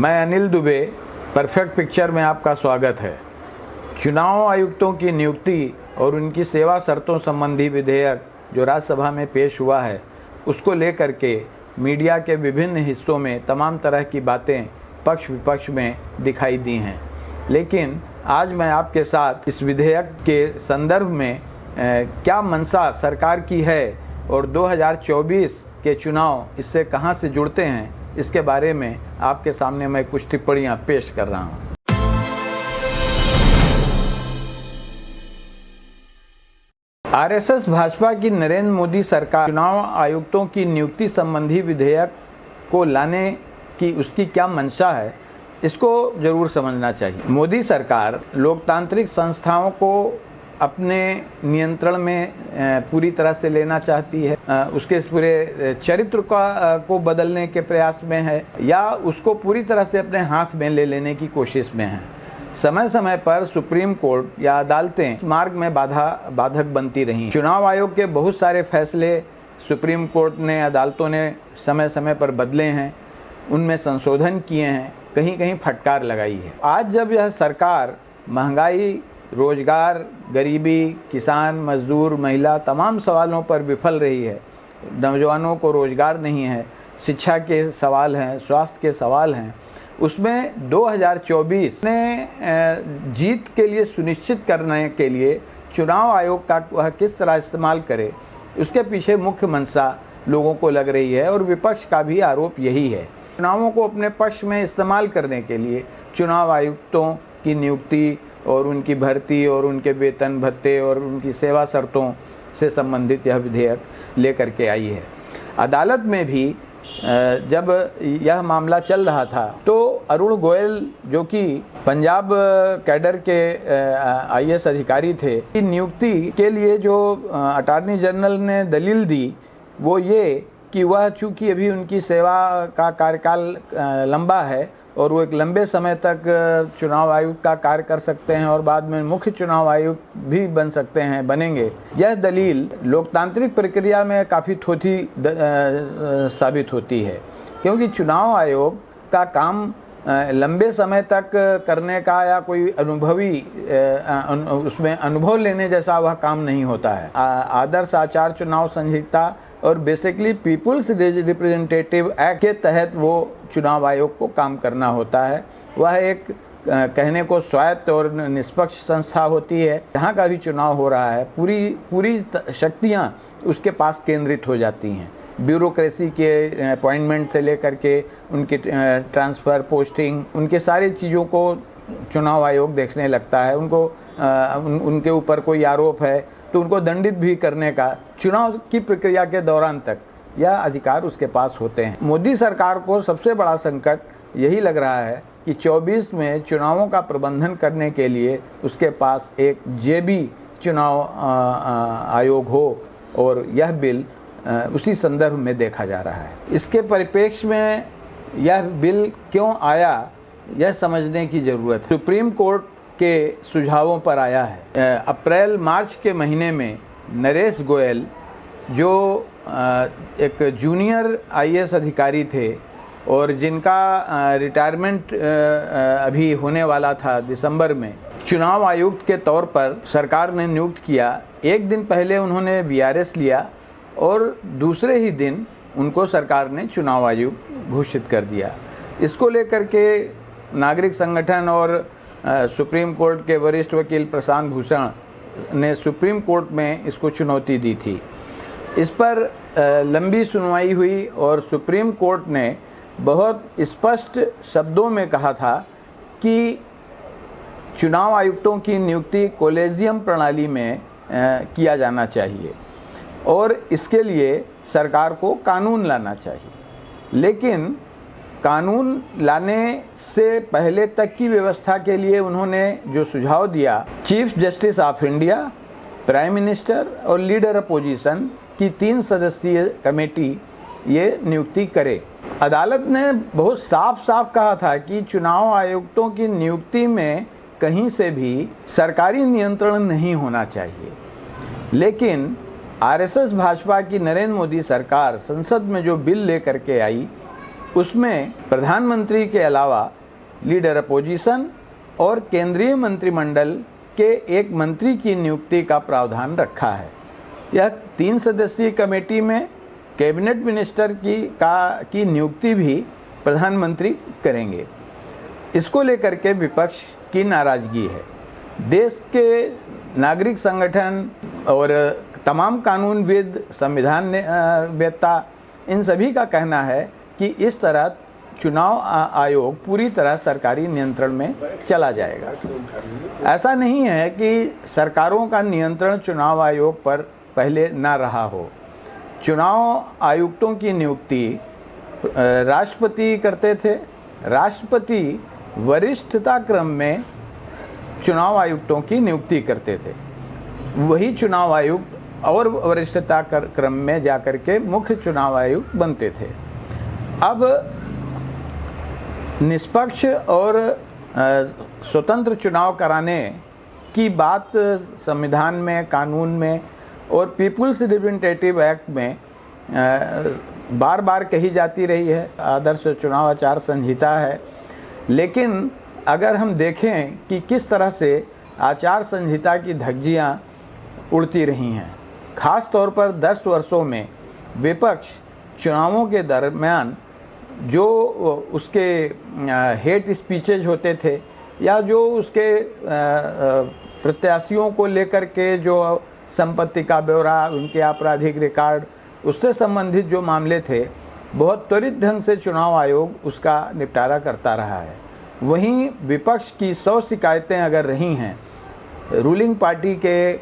मैं Anil Dubey, perfect picture में आपका स्वागत है। चुनाव आयुक्तों की नियुक्ति और उनकी सेवा शर्तों संबंधी विधेयक जो राज्यसभा में पेश हुआ है, उसको लेकर के मीडिया के विभिन्न हिस्सों में तमाम तरह की बातें पक्ष विपक्ष में दिखाई दी हैं। लेकिन आज मैं आपके साथ इस विधेयक के संदर्भ में क्या मंशा सरकार की है और 2024 के चुनाव इससे कहां से जुड़ते हैं, इसके बारे में आपके सामने मैं कुछ टिप्पणियां पेश कर रहा हूं। आरएसएस भाजपा की नरेंद्र मोदी सरकार चुनाव आयुक्तों की नियुक्ति संबंधी विधेयक को लाने की उसकी क्या मंशा है, इसको जरूर समझना चाहिए। मोदी सरकार लोकतांत्रिक संस्थाओं को अपने नियंत्रण में पूरी तरह से लेना चाहती है, उसके इस पूरे चरित्र को बदलने के प्रयास में है या उसको पूरी तरह से अपने हाथ में ले लेने की कोशिश में है। समय समय पर सुप्रीम कोर्ट या अदालतें मार्ग में बाधक बनती रही। चुनाव आयोग के बहुत सारे फैसले सुप्रीम कोर्ट ने, अदालतों ने समय समय पर बदले हैं, उनमें संशोधन किए हैं, कहीं कहीं फटकार लगाई है। आज जब यह सरकार महंगाई, रोजगार, गरीबी, किसान, मजदूर, महिला तमाम सवालों पर विफल रही है, नौजवानों को रोजगार नहीं है, शिक्षा के सवाल हैं, स्वास्थ्य के सवाल हैं, उसमें 2024 ने जीत के लिए सुनिश्चित करने के लिए चुनाव आयोग का वह किस तरह इस्तेमाल करे, उसके पीछे मुख्य मंशा लोगों को लग रही है और विपक्ष का भी आरोप यही है। चुनावों को अपने पक्ष में इस्तेमाल करने के लिए चुनाव आयुक्तों की नियुक्ति और उनकी भर्ती और उनके वेतन भत्ते और उनकी सेवा शर्तों से संबंधित यह विधेयक लेकर के आई है। अदालत में भी जब यह मामला चल रहा था तो अरुण गोयल, जो कि पंजाब कैडर के आईएएस अधिकारी थे, की नियुक्ति के लिए जो अटॉर्नी जनरल ने दलील दी वो ये कि वह चूंकि अभी उनकी सेवा का कार्यकाल लंबा है और वो एक लंबे समय तक चुनाव आयुक्त का कार्य कर सकते हैं और बाद में मुख्य चुनाव आयुक्त भी बन सकते हैं, बनेंगे। यह दलील लोकतांत्रिक प्रक्रिया में काफ़ी थोथी साबित होती है, क्योंकि चुनाव आयोग का काम लंबे समय तक करने का या कोई अनुभवी उसमें अनुभव लेने जैसा वह काम नहीं होता है। आदर्श आचार चुनाव संहिता और बेसिकली पीपुल्स रिप्रेजेंटेटिव एक्ट के तहत वो चुनाव आयोग को काम करना होता है। वह एक कहने को स्वायत्त और निष्पक्ष संस्था होती है। जहाँ का भी चुनाव हो रहा है पूरी शक्तियाँ उसके पास केंद्रित हो जाती हैं। ब्यूरोक्रेसी के अपॉइंटमेंट से लेकर के उनकी ट्रांसफ़र, पोस्टिंग, उनके सारी चीज़ों को चुनाव आयोग देखने लगता है। उनके ऊपर कोई आरोप है तो उनको दंडित भी करने का चुनाव की प्रक्रिया के दौरान तक यह अधिकार उसके पास होते हैं। मोदी सरकार को सबसे बड़ा संकट यही लग रहा है कि 24 में चुनावों का प्रबंधन करने के लिए उसके पास एक जेबी चुनाव आयोग हो और यह बिल उसी संदर्भ में देखा जा रहा है। इसके परिप्रेक्ष्य में यह बिल क्यों आया, यह समझने की जरूरत है। सुप्रीम कोर्ट के सुझावों पर आया है। अप्रैल मार्च के महीने में नरेश गोयल, जो एक जूनियर आईएएस अधिकारी थे और जिनका रिटायरमेंट अभी होने वाला था दिसंबर में, चुनाव आयुक्त के तौर पर सरकार ने नियुक्त किया। एक दिन पहले उन्होंने वीआरएस लिया और दूसरे ही दिन उनको सरकार ने चुनाव आयुक्त घोषित कर दिया। इसको लेकर के नागरिक संगठन और सुप्रीम कोर्ट के वरिष्ठ वकील प्रशांत भूषण ने सुप्रीम कोर्ट में इसको चुनौती दी थी। इस पर लंबी सुनवाई हुई और सुप्रीम कोर्ट ने बहुत स्पष्ट शब्दों में कहा था कि चुनाव आयुक्तों की नियुक्ति कोलेजियम प्रणाली में किया जाना चाहिए और इसके लिए सरकार को कानून लाना चाहिए। लेकिन कानून लाने से पहले तक की व्यवस्था के लिए उन्होंने जो सुझाव दिया, chief justice of India, prime minister और लीडर अपोजिशन की 3 सदस्यीय कमेटी ये नियुक्ति करे। अदालत ने बहुत साफ साफ कहा था कि चुनाव आयुक्तों की नियुक्ति में कहीं से भी सरकारी नियंत्रण नहीं होना चाहिए। लेकिन आरएसएस भाजपा की नरेंद्र मोदी सरकार संसद में जो बिल लेकर के आई उसमें प्रधानमंत्री के अलावा लीडर अपोजिशन और केंद्रीय मंत्रिमंडल के एक मंत्री की नियुक्ति का प्रावधान रखा है। यह 3 सदस्यीय कमेटी में कैबिनेट मिनिस्टर की नियुक्ति भी प्रधानमंत्री करेंगे। इसको लेकर के विपक्ष की नाराजगी है। देश के नागरिक संगठन और तमाम कानूनविद, संविधान वेत्ता, इन सभी का कहना है कि इस तरह चुनाव आयोग पूरी तरह सरकारी नियंत्रण में चला जाएगा। ऐसा नहीं है कि सरकारों का नियंत्रण चुनाव आयोग पर पहले ना रहा हो। चुनाव आयुक्तों की नियुक्ति राष्ट्रपति करते थे। राष्ट्रपति वरिष्ठता क्रम में चुनाव आयुक्तों की नियुक्ति करते थे। वही चुनाव आयुक्त और वरिष्ठता क्रम में जाकर के मुख्य चुनाव आयुक्त बनते थे। अब निष्पक्ष और स्वतंत्र चुनाव कराने की बात संविधान में, कानून में और पीपुल्स रिप्रेजेंटेटिव एक्ट में बार बार कही जाती रही है। आदर्श चुनाव आचार संहिता है। लेकिन अगर हम देखें कि किस तरह से आचार संहिता की धज्जियां उड़ती रही हैं, खास तौर पर 10 वर्षों में विपक्ष चुनावों के दरमियान जो उसके हेट स्पीचेज होते थे या जो उसके प्रत्याशियों को लेकर के जो संपत्ति का ब्यौरा, उनके आपराधिक रिकॉर्ड, उससे संबंधित जो मामले थे, बहुत त्वरित ढंग से चुनाव आयोग उसका निपटारा करता रहा है। वहीं विपक्ष की 100 शिकायतें अगर रही हैं रूलिंग पार्टी के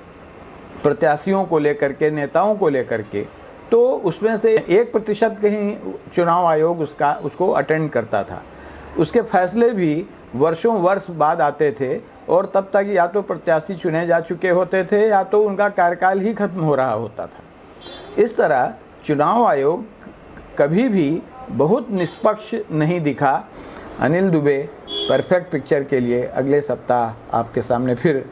प्रत्याशियों को लेकर के, नेताओं को लेकर के, तो उसमें से 1% कहीं चुनाव आयोग उसको अटेंड करता था। उसके फैसले भी वर्षों वर्ष बाद आते थे और तब तक या तो प्रत्याशी चुने जा चुके होते थे या तो उनका कार्यकाल ही खत्म हो रहा होता था। इस तरह चुनाव आयोग कभी भी बहुत निष्पक्ष नहीं दिखा। अनिल दुबे परफेक्ट पिक्चर के लिए अगले सप्ताह आपके सामने फिर